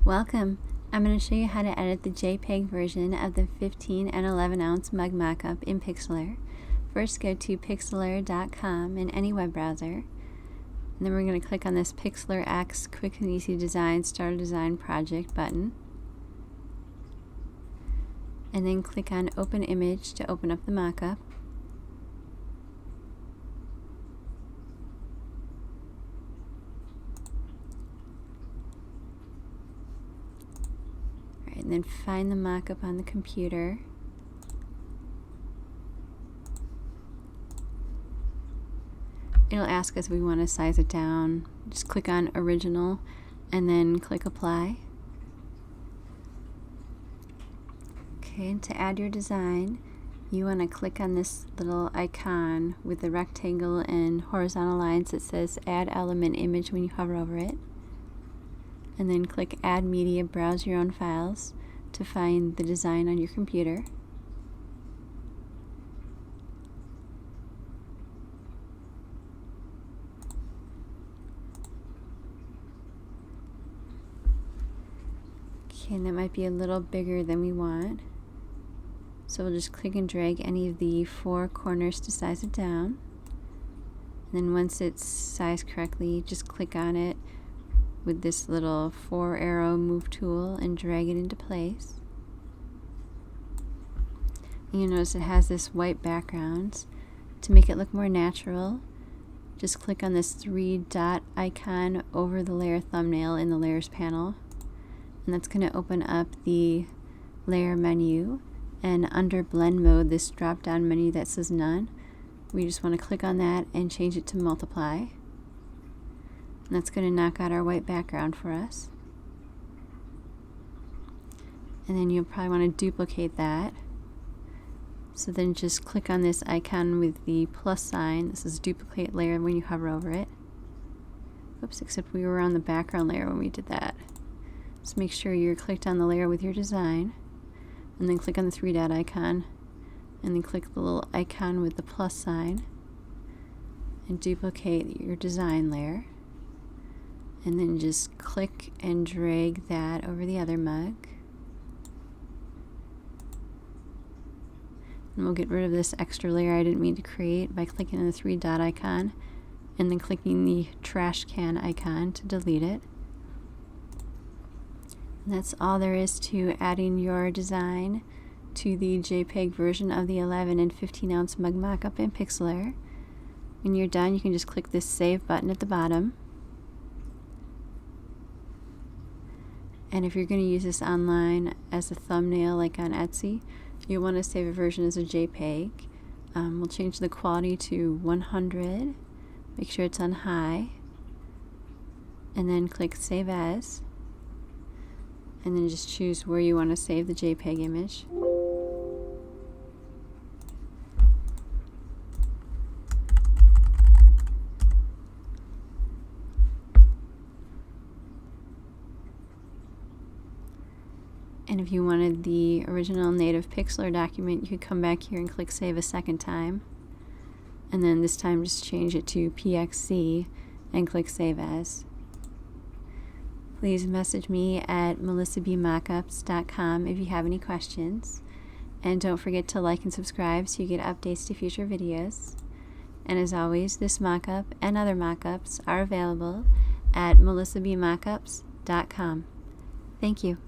Welcome! I'm going to show you how to edit the JPG version of the 15 and 11 ounce mug mockup in Pixlr. First, go to pixlr.com in any web browser, and then we're going to click on this Pixlr X Quick and Easy Design Start a Design Project button, and then click on Open Image to open up the mockup. And then find the mockup on the computer. It'll ask us if we want to size it down. Just click on Original and then click Apply. Okay, and to add your design, you want to click on this little icon with the rectangle and horizontal lines that says Add Element Image when you hover over it. And then click Add Media, browse your own files to find the design on your computer. Okay, and that might be a little bigger than we want. So we'll just click and drag any of the four corners to size it down. And then once it's sized correctly, just click on it with this little 4-arrow move tool and drag it into place. And you notice it has this white background. To make it look more natural, just click on this 3-dot icon over the layer thumbnail in the layers panel, and that's going to open up the layer menu, and under blend mode, this drop down menu that says none, we just want to click on that and change it to multiply. And that's going to knock out our white background for us. And then you'll probably want to duplicate that. So then just click on this icon with the plus sign. This is duplicate layer when you hover over it. Oops, except we were on the background layer when we did that. So make sure you're clicked on the layer with your design, and then click on the 3-dot icon, and then click the little icon with the plus sign, and duplicate your design layer. And then just click and drag that over the other mug. And we'll get rid of this extra layer I didn't mean to create by clicking on the 3-dot icon and then clicking the trash can icon to delete it. And that's all there is to adding your design to the JPG version of the 11 and 15 ounce mug mockup in Pixlr. When you're done, you can just click this Save button at the bottom. And if you're going to use this online as a thumbnail like on Etsy, you'll want to save a version as a JPG. We'll change the quality to 100, make sure it's on high, and then click Save As, and then just choose where you want to save the JPG image. And if you wanted the original native Pixlr document, you could come back here and click Save a second time. And then this time just change it to PXC and click Save As. Please message me at melissabmockups.com if you have any questions. And don't forget to like and subscribe so you get updates to future videos. And as always, this mockup and other mockups are available at melissabmockups.com. Thank you.